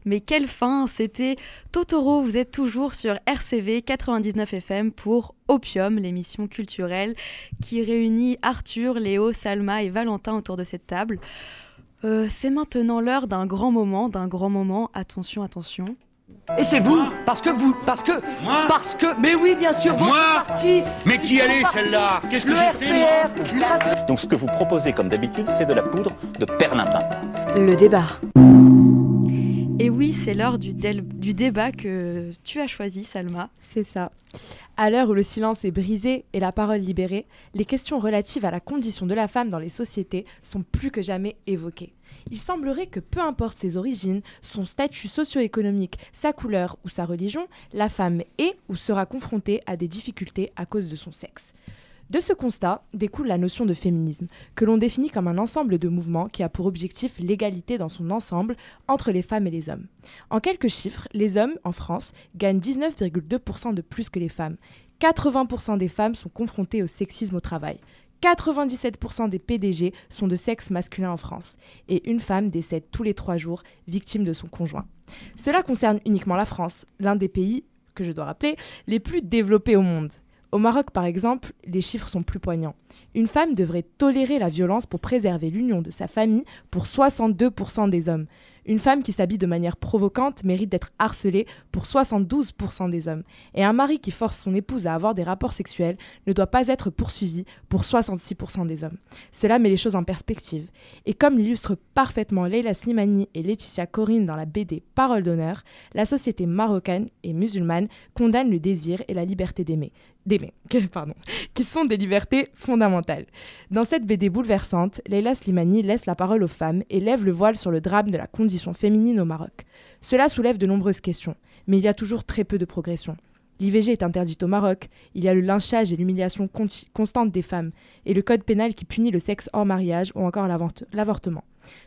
Mais quelle fin! C'était Totoro, vous êtes toujours sur RCV 99 FM pour Opium, l'émission culturelle qui réunit Arthur, Léo, Salma et Valentin autour de cette table. C'est maintenant l'heure d'un grand moment, attention, attention. Et c'est vous, parce que, mais oui, bien sûr, moi parti. Mais qui allait celle-là? Qu'est-ce que j'ai fait, moi? Donc ce que vous proposez comme d'habitude, c'est de la poudre de perlimpinpin. Le débat. Et oui, c'est l'heure du débat que tu as choisi, Salma. C'est ça. À l'heure où le silence est brisé et la parole libérée, les questions relatives à la condition de la femme dans les sociétés sont plus que jamais évoquées. Il semblerait que peu importe ses origines, son statut socio-économique, sa couleur ou sa religion, la femme est ou sera confrontée à des difficultés à cause de son sexe. De ce constat découle la notion de féminisme, que l'on définit comme un ensemble de mouvements qui a pour objectif l'égalité dans son ensemble entre les femmes et les hommes. En quelques chiffres, les hommes, en France, gagnent 19,2% de plus que les femmes. 80% des femmes sont confrontées au sexisme au travail. 97% des PDG sont de sexe masculin en France. Et une femme décède tous les 3 jours, victime de son conjoint. Cela concerne uniquement la France, l'un des pays, que je dois rappeler, les plus développés au monde. Au Maroc, par exemple, les chiffres sont plus poignants. Une femme devrait tolérer la violence pour préserver l'union de sa famille pour 62% des hommes. Une femme qui s'habille de manière provocante mérite d'être harcelée pour 72% des hommes. Et un mari qui force son épouse à avoir des rapports sexuels ne doit pas être poursuivi pour 66% des hommes. Cela met les choses en perspective. Et comme l'illustrent parfaitement Leila Slimani et Laetitia Corine dans la BD Parole d'honneur, la société marocaine et musulmane condamne le désir et la liberté d'aimer, qui sont des libertés fondamentales. Dans cette BD bouleversante, Leila Slimani laisse la parole aux femmes et lève le voile sur le drame de la condition féminine au Maroc. Cela soulève de nombreuses questions, mais il y a toujours très peu de progression. L'IVG est interdite au Maroc, il y a le lynchage et l'humiliation constante des femmes, et le code pénal qui punit le sexe hors mariage ou encore l'avortement.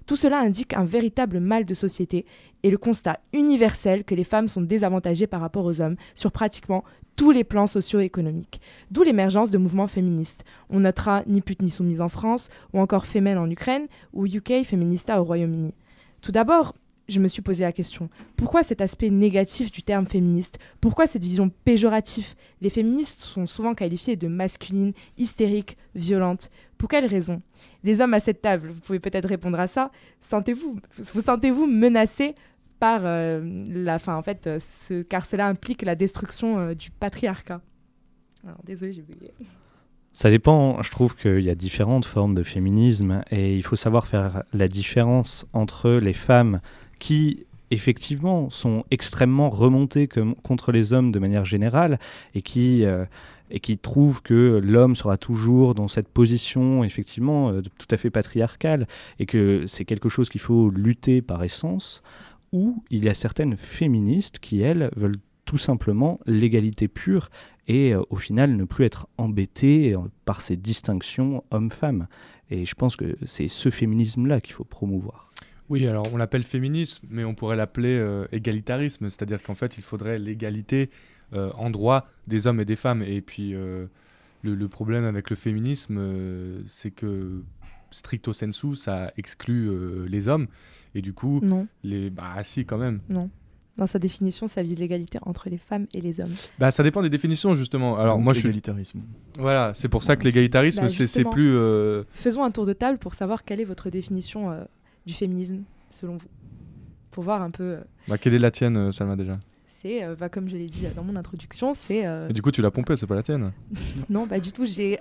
Tout cela indique un véritable mal de société et le constat universel que les femmes sont désavantagées par rapport aux hommes sur pratiquement tous les plans socio-économiques. D'où l'émergence de mouvements féministes. On notera Ni pute ni soumise en France, ou encore Femen en Ukraine, ou UK Feminista au Royaume-Uni. Tout d'abord, je me suis posé la question, pourquoi cet aspect négatif du terme féministe? Pourquoi cette vision péjorative? Les féministes sont souvent qualifiées de masculines, hystériques, violentes. Pour quelles raisons? Les hommes à cette table, vous pouvez peut-être répondre à ça. Vous sentez-vous menacés par la fin, en fait, car cela implique la destruction du patriarcat. Alors, désolée, j'ai bugué. Ça dépend, je trouve qu'il y a différentes formes de féminisme et il faut savoir faire la différence entre les femmes qui, effectivement, sont extrêmement remontées contre les hommes de manière générale et qui trouvent que l'homme sera toujours dans cette position, effectivement, tout à fait patriarcale et que c'est quelque chose qu'il faut lutter par essence, ou il y a certaines féministes qui, elles, veulent tout simplement l'égalité pure et au final ne plus être embêtées par ces distinctions hommes-femmes. Et je pense que c'est ce féminisme-là qu'il faut promouvoir. Oui, alors on l'appelle féminisme, mais on pourrait l'appeler égalitarisme, c'est-à-dire qu'en fait il faudrait l'égalité en droit des hommes et des femmes. Et puis le problème avec le féminisme, c'est que stricto sensu, ça exclut les hommes. Et du coup, non. Si, quand même. Non. Dans sa définition, ça vise l'égalité entre les femmes et les hommes. Ça dépend des définitions, justement. Alors, donc, moi, l'égalitarisme. Voilà, c'est pour ça que l'égalitarisme, c'est plus... Faisons un tour de table pour savoir quelle est votre définition du féminisme, selon vous. Pour voir un peu... quelle est la tienne, Salma, déjà? C'est, comme je l'ai dit dans mon introduction, c'est... Et du coup, tu l'as pompée, c'est pas la tienne? Non, du tout. J'ai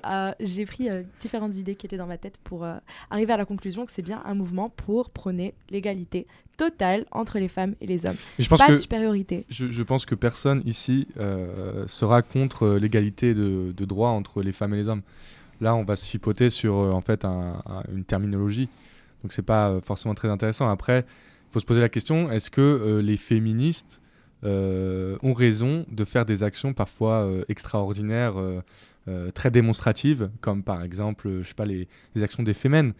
pris différentes idées qui étaient dans ma tête pour arriver à la conclusion que c'est bien un mouvement pour prôner l'égalité totale entre les femmes et les hommes. Pas de supériorité. Je pense que personne ici sera contre l'égalité de droit entre les femmes et les hommes. Là, on va se chipoter sur en fait une terminologie. Donc, c'est pas forcément très intéressant. Après, il faut se poser la question, est-ce que les féministes ont raison de faire des actions parfois extraordinaires, très démonstratives, comme par exemple, je sais pas, les actions des Femen.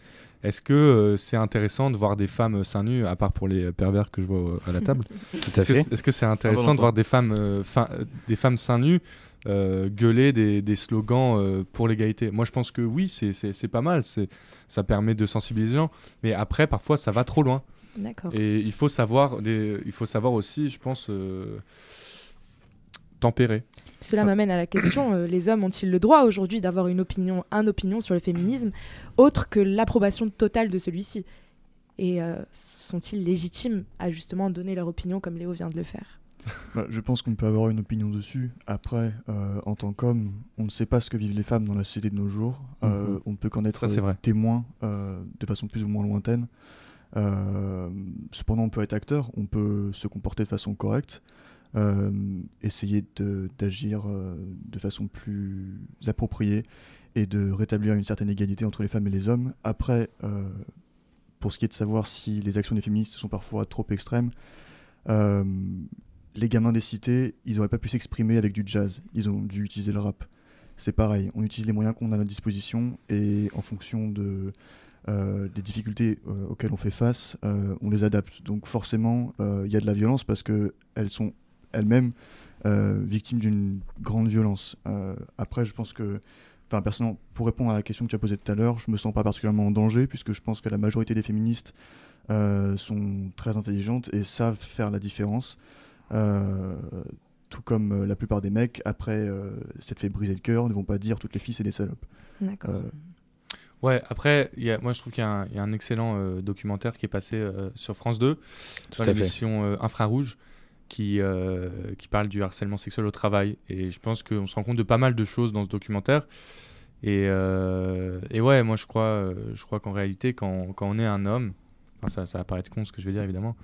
Est-ce que c'est intéressant de voir des femmes seins nus, à part pour les pervers que je vois à la table? Est-ce que c'est intéressant de voir des femmes seins nus gueuler des slogans pour l'égalité? Moi, je pense que oui, c'est pas mal. Ça permet de sensibiliser les gens. Mais après, parfois, ça va trop loin. D'accord. Et il faut savoir aussi, je pense, tempérer. Cela m'amène à la question, les hommes ont-ils le droit aujourd'hui d'avoir une opinion sur le féminisme, autre que l'approbation totale de celui-ci? Et sont-ils légitimes à justement donner leur opinion comme Léo vient de le faire? Je pense qu'on peut avoir une opinion dessus. Après, en tant qu'homme, on ne sait pas ce que vivent les femmes dans la société de nos jours. On ne peut qu'en être témoin de façon plus ou moins lointaine. Cependant, on peut être acteur, on peut se comporter de façon correcte, essayer d'agir de façon plus appropriée et de rétablir une certaine égalité entre les femmes et les hommes. Après, pour ce qui est de savoir si les actions des féministes sont parfois trop extrêmes, les gamins des cités, ils n'auraient pas pu s'exprimer avec du jazz, ils ont dû utiliser le rap. C'est pareil, on utilise les moyens qu'on a à notre disposition et en fonction des difficultés auxquelles on fait face, on les adapte. Donc forcément, il y a de la violence parce qu'elles sont elles-mêmes victimes d'une grande violence. Après, je pense que, personnellement, pour répondre à la question que tu as posée tout à l'heure, je me sens pas particulièrement en danger puisque je pense que la majorité des féministes sont très intelligentes et savent faire la différence. Tout comme la plupart des mecs, après s'être fait briser le cœur, ne vont pas dire toutes les filles c'est des salopes. D'accord. Ouais, après, moi je trouve qu'il y a un excellent documentaire qui est passé sur France 2, dans l'émission Infrarouge, qui parle du harcèlement sexuel au travail. Et je pense qu'on se rend compte de pas mal de choses dans ce documentaire. Et ouais, moi je crois qu'en réalité, quand on est un homme, ça va paraître con ce que je vais dire évidemment,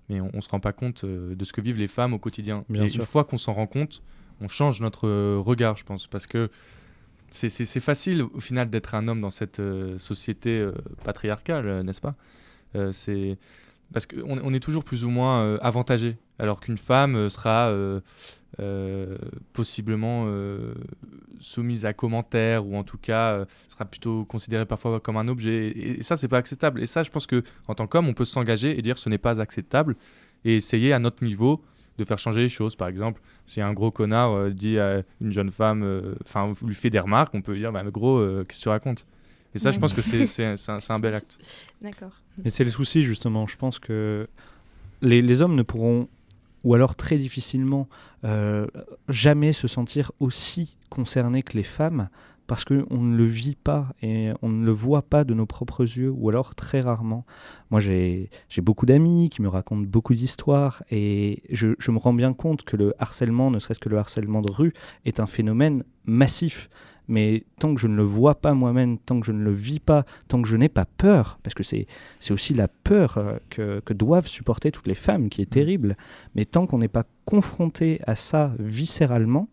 mais on se rend pas compte de ce que vivent les femmes au quotidien. Bien sûr. Une fois qu'on s'en rend compte, on change notre regard, je pense, parce que c'est facile au final d'être un homme dans cette société patriarcale, n'est-ce pas? C'est parce qu'on est toujours plus ou moins avantagé, alors qu'une femme sera possiblement soumise à commentaires, ou en tout cas sera plutôt considérée parfois comme un objet. Et ça, c'est pas acceptable. Et ça, je pense qu'en tant qu'homme, on peut s'engager et dire ce n'est pas acceptable, et essayer à notre niveau de faire changer les choses. Par exemple, si un gros connard dit à une jeune femme, lui fait des remarques, on peut dire gros, qu'est-ce que tu racontes? Et ça, je pense que c'est un bel acte. D'accord. Mais c'est le souci, justement. Je pense que les hommes ne pourront, ou alors très difficilement, jamais se sentir aussi concernés que les femmes, parce qu'on ne le vit pas et on ne le voit pas de nos propres yeux, ou alors très rarement. Moi, j'ai beaucoup d'amis qui me racontent beaucoup d'histoires, et je me rends bien compte que le harcèlement, ne serait-ce que le harcèlement de rue, est un phénomène massif. Mais tant que je ne le vois pas moi-même, tant que je ne le vis pas, tant que je n'ai pas peur, parce que c'est aussi la peur que doivent supporter toutes les femmes, qui est terrible, mais tant qu'on n'est pas confronté à ça viscéralement,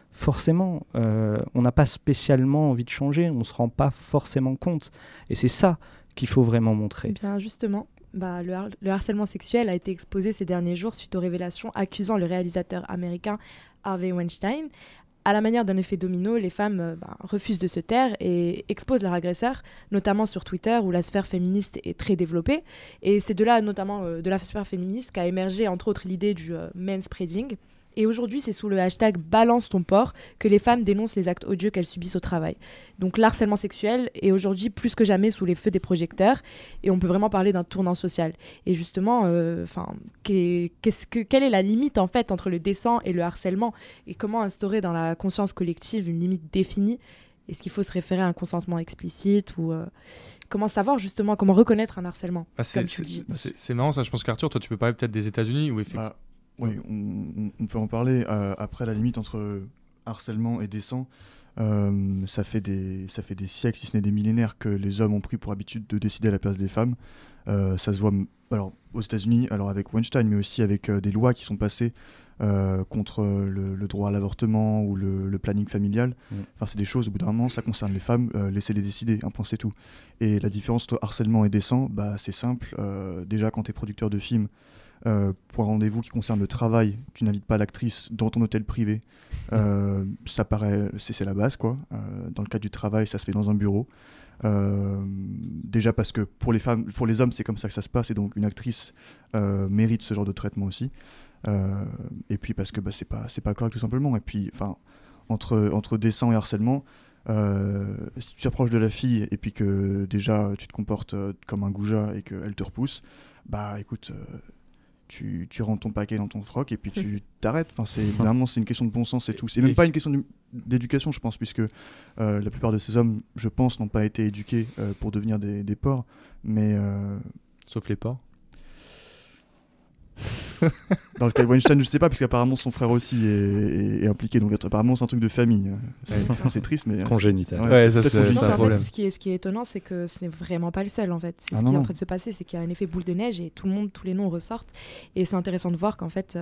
forcément, on n'a pas spécialement envie de changer, on ne se rend pas forcément compte. Et c'est ça qu'il faut vraiment montrer. Eh bien, justement, le harcèlement sexuel a été exposé ces derniers jours suite aux révélations accusant le réalisateur américain Harvey Weinstein. À la manière d'un effet domino, les femmes refusent de se taire et exposent leur agresseur, notamment sur Twitter où la sphère féministe est très développée. Et c'est de là, notamment de la sphère féministe, qu'a émergé entre autres l'idée du manspreading. Et aujourd'hui, c'est sous le hashtag Balance ton porc que les femmes dénoncent les actes odieux qu'elles subissent au travail. Donc l'harcèlement sexuel est aujourd'hui plus que jamais sous les feux des projecteurs, et on peut vraiment parler d'un tournant social. Et justement, quelle est la limite en fait entre le décent et le harcèlement, et comment instaurer dans la conscience collective une limite définie? Est-ce qu'il faut se référer à un consentement explicite, ou comment savoir justement, comment reconnaître un harcèlement, comme tu le dis? C'est marrant ça, je pense qu'Arthur, toi tu peux parler peut-être des États-Unis où effectivement... Oui, on peut en parler. Après, la limite entre harcèlement et décent, ça fait des siècles, si ce n'est des millénaires, que les hommes ont pris pour habitude de décider à la place des femmes. Ça se voit aux États-Unis, alors avec Weinstein, mais aussi avec des lois qui sont passées contre le droit à l'avortement ou le planning familial. Enfin, c'est des choses, au bout d'un moment, ça concerne les femmes, laissez-les décider, un point c'est tout. Et la différence entre harcèlement et décent, c'est simple. Déjà, quand tu es producteur de films, pour un rendez-vous qui concerne le travail, tu n'invites pas l'actrice dans ton hôtel privé. Ça paraît, c'est la base, quoi. Dans le cadre du travail, ça se fait dans un bureau. Déjà parce que pour les hommes, c'est comme ça que ça se passe, et donc une actrice mérite ce genre de traitement aussi. Et puis parce que c'est pas correct tout simplement. Et puis, entre décent et harcèlement, si tu t'approches de la fille et puis que déjà tu te comportes comme un goujat et qu'elle te repousse, bah écoute, tu rentres ton paquet dans ton froc et puis tu t'arrêtes. Enfin, vraiment, c'est une question de bon sens et tout. C'est même pas une question d'éducation, je pense, puisque la plupart de ces hommes, je pense, n'ont pas été éduqués pour devenir des porcs. Mais Sauf les porcs. dans le cas de Weinstein, je sais pas, puisqu'apparemment son frère aussi est impliqué. Donc apparemment, c'est un truc de famille. C'est triste, mais Congénital. Ouais, ça, peut-être c'est congénital. Non, un en problème. fait, ce qui est étonnant, c'est que c'est vraiment pas le seul en fait. C'est Ah ce non, qui est en non. train de se passer, c'est qu'il y a un effet boule de neige et tous les noms ressortent. Et c'est intéressant de voir qu'en fait,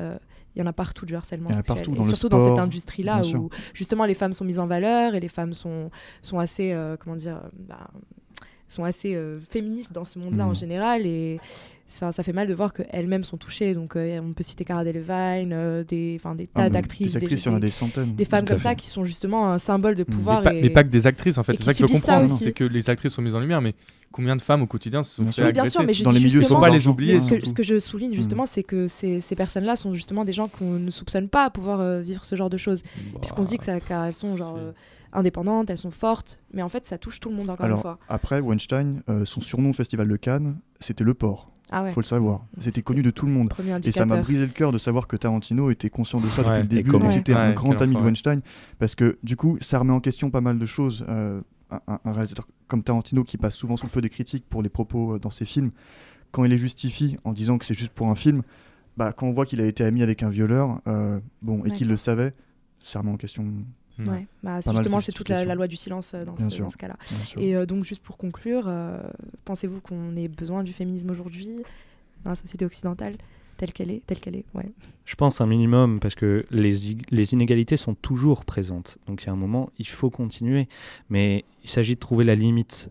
il y en a partout du harcèlement Il y en a sexuel. partout, Et dans le surtout dans cette sport, industrie-là bien sûr. où justement les femmes sont mises en valeur et les femmes sont assez, sont assez féministes dans ce monde-là en général. Et ça fait mal de voir qu'elles-mêmes sont touchées. Donc on peut citer Cara Delevingne, des tas d'actrices. Des actrices, il y en a des centaines. Des femmes Tout à comme ça fait. qui sont justement un symbole de pouvoir. Mais pas que des actrices, en fait. et C'est qui ça qu'il faut subissent ça comprendre. aussi. C'est que les actrices sont mises en lumière, mais combien de femmes au quotidien se sont Bien fait sûr. Oui, bien agresser sûr, mais je Dans dis les milieux justement, faut pas les sans oublier. argent. ce que je souligne justement, c'est que ces personnes-là sont justement des gens qu'on ne soupçonne pas pouvoir vivre ce genre de choses. Puisqu'on se dit qu'elles sont genre indépendantes, elles sont fortes, mais en fait ça touche tout le monde encore une Alors, fois. après, Weinstein, son surnom au Festival de Cannes, c'était le porc. Ah ouais. Faut le savoir. Ouais, C'était connu de tout le monde. Premier Et ça indicateur. m'a brisé le cœur de savoir que Tarantino était conscient de ça Ouais, depuis le et début, comment et que c'était un Ouais, grand quel ami de enfoiré. Weinstein, parce que du coup, ça remet en question pas mal de choses. Un réalisateur comme Tarantino, qui passe souvent sous le feu des critiques pour les propos dans ses films, quand il les justifie en disant que c'est juste pour un film, bah, quand on voit qu'il a été ami avec un violeur, et qu'il le savait, ça remet en question. Ouais. Bah, Pas mal de justement, c'est toute la justifications. loi du silence dans Bien sûr. ce cas-là. Bien sûr. Et donc, juste pour conclure, pensez-vous qu'on ait besoin du féminisme aujourd'hui dans la société occidentale telle qu'elle est ouais. Je pense un minimum, parce que les inégalités sont toujours présentes. Donc il y a un moment, il faut continuer. Mais il s'agit de trouver la limite.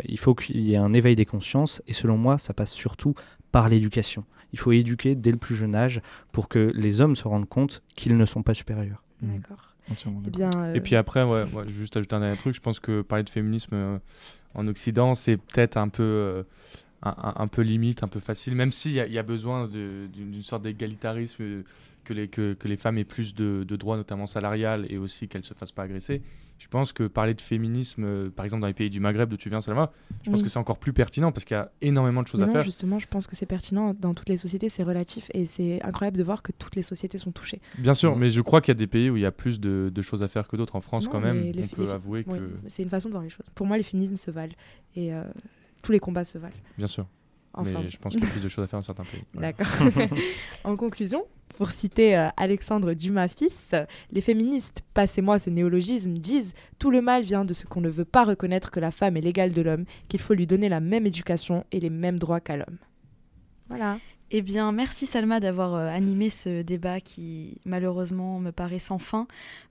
Il faut qu'il y ait un éveil des consciences. Et selon moi, ça passe surtout par l'éducation. Il faut éduquer dès le plus jeune âge pour que les hommes se rendent compte qu'ils ne sont pas supérieurs. D'accord. Entièrement Eh d'accord. bien, Et puis après, je vais juste ajouter un dernier truc. Je pense que parler de féminisme en Occident, c'est peut-être un peu limite, un peu facile, même s'il y a besoin d'une sorte d'égalitarisme, que les femmes aient plus de droits, notamment salariales, et aussi qu'elles ne se fassent pas agresser. Je pense que parler de féminisme, par exemple dans les pays du Maghreb, d'où tu viens, Salma, je pense que c'est encore plus pertinent parce qu'il y a énormément de choses mais à non, faire. justement, je pense que c'est pertinent. Dans toutes les sociétés, c'est relatif. Et c'est incroyable de voir que toutes les sociétés sont touchées. Bien sûr, mais je crois qu'il y a des pays où il y a plus de choses à faire que d'autres. En France, Non, quand même, mais on peut avouer oui, que... c'est une façon de voir les choses. Pour moi, les féminismes se valent. Et tous les combats se valent. Bien sûr. Enfin, Mais je pense qu'il y a plus de choses à faire dans certains pays. Voilà. D'accord. En conclusion, pour citer Alexandre Dumas fils, les féministes, passez-moi ce néologisme, disent « Tout le mal vient de ce qu'on ne veut pas reconnaître que la femme est l'égale de l'homme, qu'il faut lui donner la même éducation et les mêmes droits qu'à l'homme. » Voilà. Eh bien, merci Salma d'avoir animé ce débat qui malheureusement me paraît sans fin.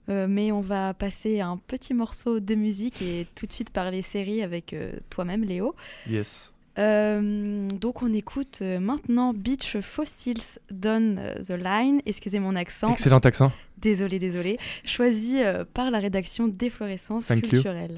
Mais on va passer à un petit morceau de musique et tout de suite parler série avec toi-même, Léo. Yes. Donc on écoute maintenant Beach Fossils Down the Line, excusez mon accent, Excellent accent. désolé, choisi par la rédaction d'Efflorescence Thank you. culturelle.